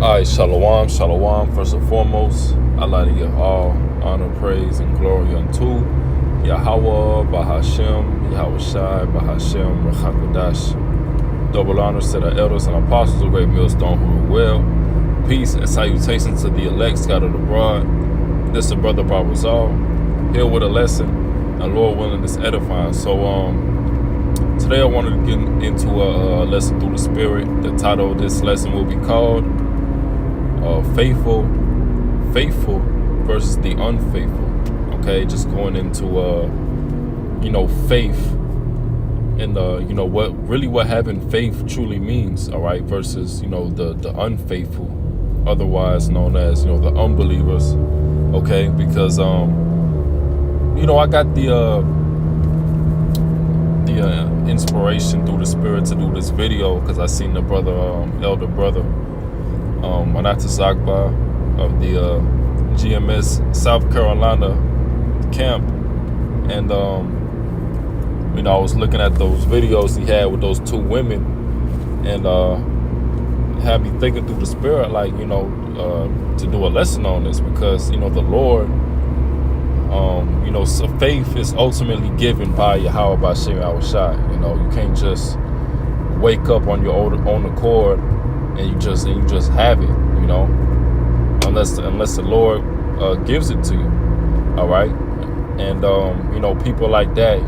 Alright, shalom, shalom. First and foremost, I'd like to give all honor, praise, and glory unto Yahweh, Bahashem, Yahweh Shai, Bahashem, Rechakodash. Double honors to the elders and apostles of great Millstone who are well. Peace and salutations to the elect scattered abroad. This is Brother Barbazal, here with a lesson, and Lord willing, it's edifying. So, today I wanted to get into a lesson through the Spirit. The title of this lesson will be called faithful versus the unfaithful. Okay, just going into faith and what having faith truly means. All right, versus the unfaithful, otherwise known as the unbelievers. Okay, because I got the inspiration through the Spirit to do this video because I seen the brother, elder brother, Manasseh-made of the GMS South Carolina camp, and I was looking at those videos he had with those two women, and had me thinking through the Spirit, like to do a lesson on this, because the Lord, so faith is ultimately given by Yahweh, by Shai. You can't just wake up on your own accord and you just have it, unless the Lord gives it to you. All right, and people like that,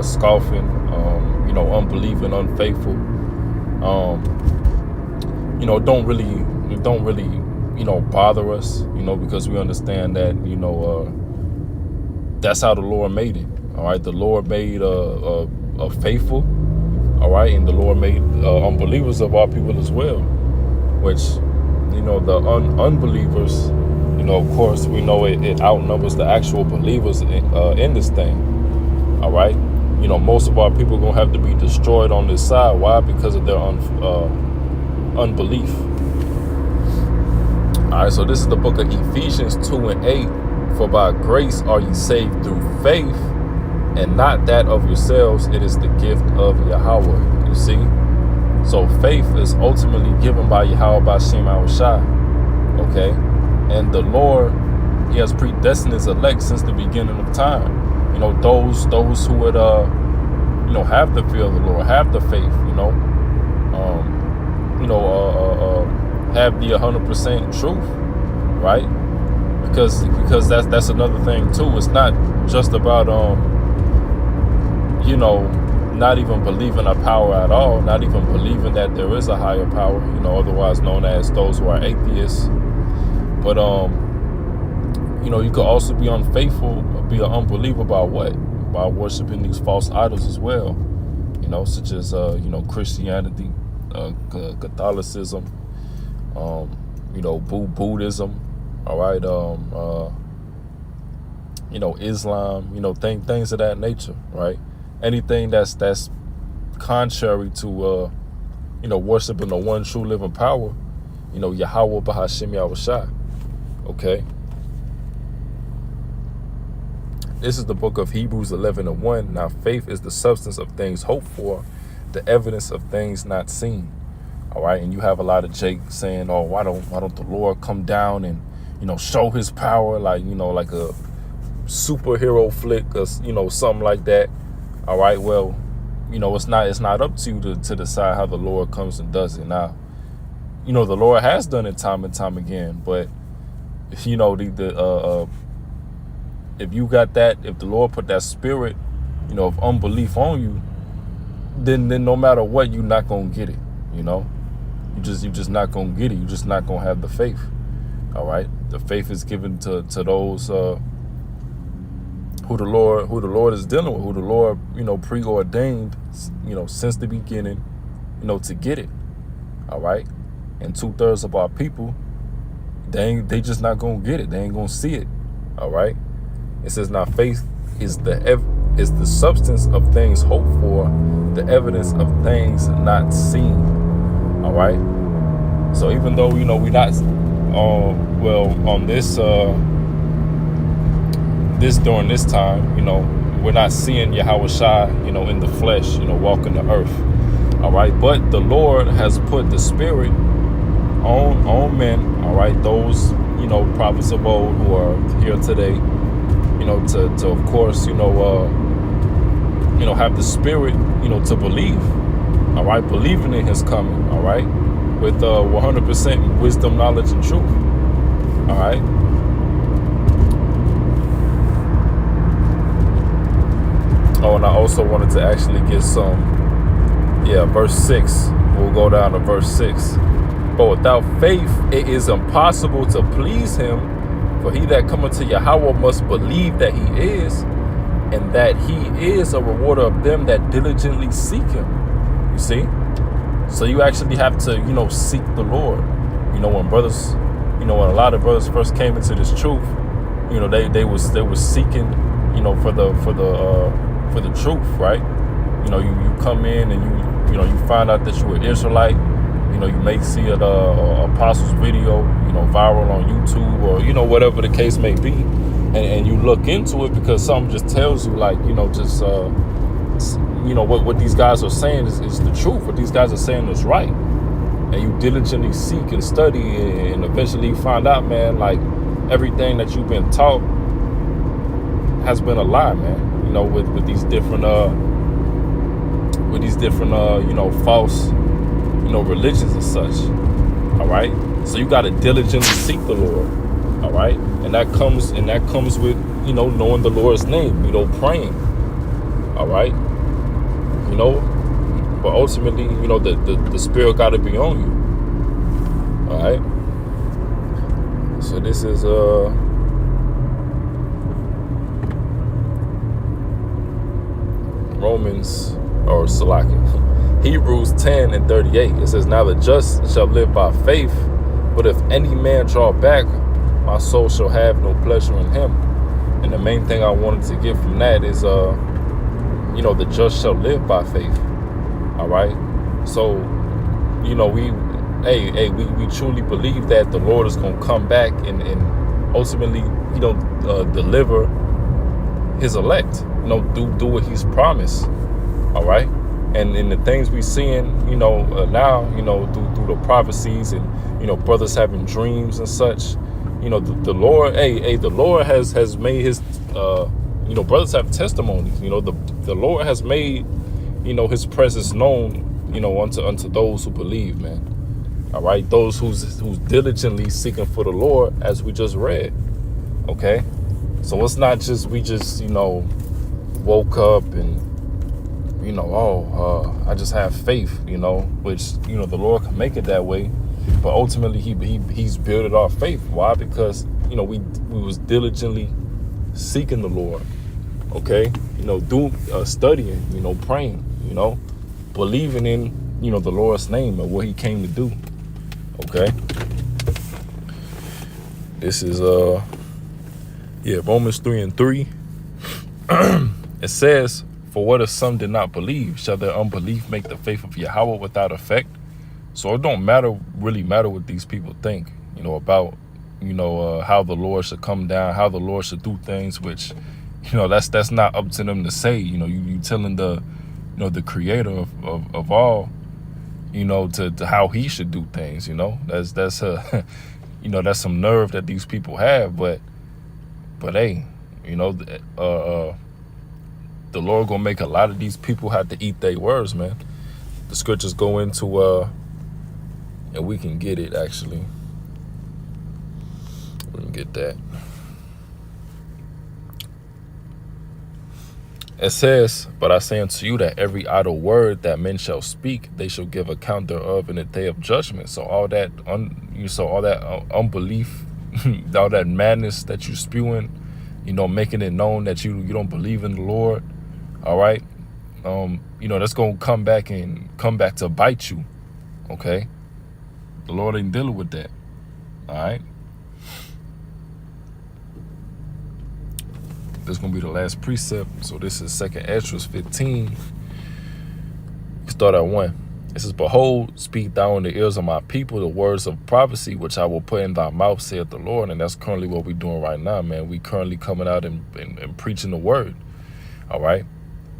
scoffing, unbelieving, unfaithful, don't really bother us, because we understand that that's how the Lord made it. All right, the Lord made a faithful, all right, and the Lord made unbelievers of our people as well, which the unbelievers, of course we know it outnumbers the actual believers in this thing. All right, most of our people are gonna have to be destroyed on this side. Why? Because of their unbelief. All right, so this is the book of Ephesians 2:8. For by grace are ye saved through faith, and not that of yourselves, it is the gift of Yahweh. You see? So faith is ultimately given by Yahweh, by Shai. Okay? And the Lord, he has predestined his elect since the beginning of time. Those who would have the fear of the Lord, have the faith, have the 100% truth, right? Because that's another thing too. It's not just about not even believing a power at all, not even believing that there is a higher power, otherwise known as those who are atheists. But you could also be unfaithful, be an unbeliever by what? By worshiping these false idols as well, such as Christianity, Catholicism, Buddhism. All right, Islam, things of that nature, right? Anything that's contrary to, worshiping the one true living power, Yahweh Bahashem Yahweh Shai. Okay. This is the book of Hebrews 11:1. Now faith is the substance of things hoped for, the evidence of things not seen. All right, and you have a lot of Jake saying, "Oh, why don't the Lord come down and show his power, like a superhero flick, or something like that." All right, well, it's not up to you to decide how the Lord comes and does it. Now, the Lord has done it time and time again, but if you got that, if the Lord put that spirit, of unbelief on you, then no matter what, you're not gonna get it. You're just not gonna get it. You're just not gonna have the faith. All right, the faith is given to those who the Lord is dealing with, who the Lord preordained, since the beginning, to get it. All right, and 2/3 of our people, they just not gonna get it. They ain't gonna see it. All right, it says now faith is the substance of things hoped for, the evidence of things not seen. All right, so even though we're not on this during this time, we're not seeing Yahweh Shai, in the flesh, walking the earth. All right, but the Lord has put the Spirit own men, all right, those, prophets of old who are here today, to of course, have the spirit, to believe, all right, believing in his coming, all right, with 100% wisdom, knowledge, and truth, all right. Oh, and I also wanted to actually get some, verse 6. We'll go down to verse 6. But without faith, it is impossible to please him. For he that cometh to Yahweh must believe that he is, and that he is a rewarder of them that diligently seek him. You see? So you actually have to, seek the Lord. When brothers, when a lot of brothers first came into this truth, they was seeking, for the truth, right? You come in and you find out that you're an Israelite. You may see an apostles video, viral on YouTube or, whatever the case may be. And you look into it because something just tells you like, what these guys are saying is the truth. What these guys are saying is right. And you diligently seek and study and eventually you find out, man, like everything that you've been taught has been a lie, man. With these different false, religions and such. All right. So you got to diligently seek the Lord. All right. And that comes with, knowing the Lord's name, praying. All right. But ultimately, the spirit got to be on you. All right. So this is, Romans or Salakia. Hebrews 10:38. It says, now the just shall live by faith, but if any man draw back, my soul shall have no pleasure in him. And the main thing I wanted to get from that is, the just shall live by faith. All right. So, we truly believe that the Lord is going to come back and ultimately, deliver his elect, do what he's promised. All right. And in the things we seeing, now, through the prophecies and, brothers having dreams and such, the Lord, the Lord has made his, brothers have testimonies, the Lord has made, his presence known, unto those who believe, man. All right. Those who's diligently seeking for the Lord, as we just read. Okay. So it's not just, we just, woke up and, I just have faith, which, the Lord can make it that way. But ultimately, he's built our faith. Why? Because, we was diligently seeking the Lord. Okay. Studying, praying, believing in, the Lord's name and what he came to do. Okay. This is, Romans 3:3. It says, for what if some did not believe? Shall their unbelief make the faith of Yahweh without effect? So it don't really matter what these people think, about, how the Lord should come down, how the Lord should do things, which, that's not up to them to say. You telling the, the creator of all, to how he should do things, that's that's some nerve that these people have, but hey, the Lord gonna make a lot of these people have to eat their words, man. The scriptures go into, and we can get it actually. We can get that. It says, but I say unto you that every idle word that men shall speak, they shall give account thereof in the day of judgment. So all that, unbelief, all that madness that you spewing, making it known that you don't believe in the Lord. All right. That's going to come back to bite you. Okay. The Lord ain't dealing with that. All right. This is going to be the last precept. So this is 2nd Ezra 15. Start at 1. It says, behold, speak thou in the ears of my people the words of prophecy, which I will put in thy mouth, saith the Lord. And that's currently what we're doing right now, man. We currently coming out and preaching the word. All right.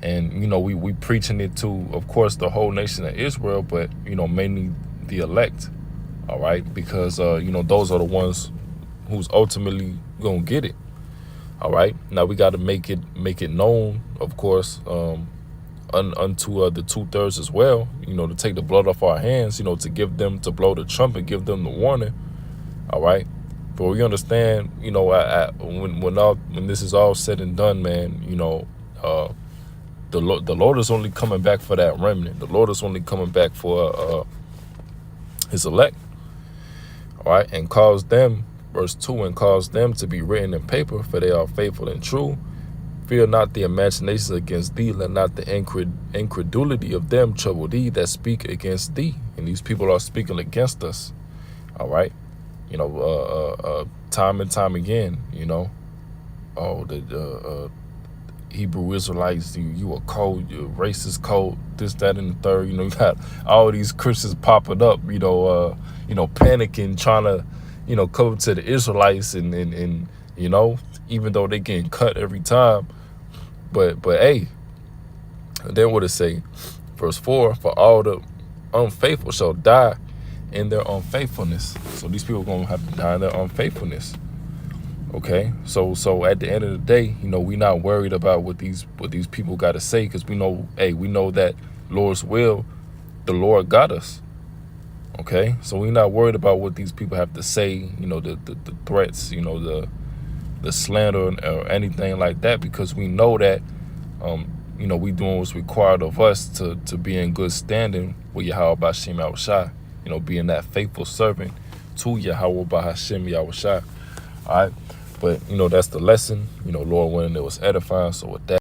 And, we preaching it to, of course, the whole nation of Israel, but, mainly the elect. all right? Because, those are the ones who's ultimately going to get it, all right? Now, we got to make it known, of course, unto the 2/3 as well, to take the blood off our hands, to blow the trumpet, give them the warning, all right? But we understand, when this is all said and done, man, the Lord is only coming back for that remnant. The Lord is only coming back for his elect, all right? And cause them, verse 2, and cause them to be written in paper, for they are faithful and true. Fear not the imaginations against thee, let not the incredulity of them trouble thee that speak against thee. And these people are speaking against us, all right? Time and time again, the Hebrew Israelites, you are cold, you're racist code, this, that, and the third. You got all these Christians popping up, panicking, trying to, come up to the Israelites and even though they getting cut every time. But hey, then what it say? Verse 4, for all the unfaithful shall die in their unfaithfulness. So these people are going to have to die in their unfaithfulness. Okay, so at the end of the day, we not worried about what these people got to say, because we know that Lord's will, the Lord got us. Okay, so we're not worried about what these people have to say, the threats, the slander or anything like that, because we know that, we doing what's required of us to be in good standing with Yahweh B'Hashem Yahushua, being that faithful servant to Yahweh B'Hashem Yahushua. All right, but that's the lesson. Lord willing, it was edifying. So with that.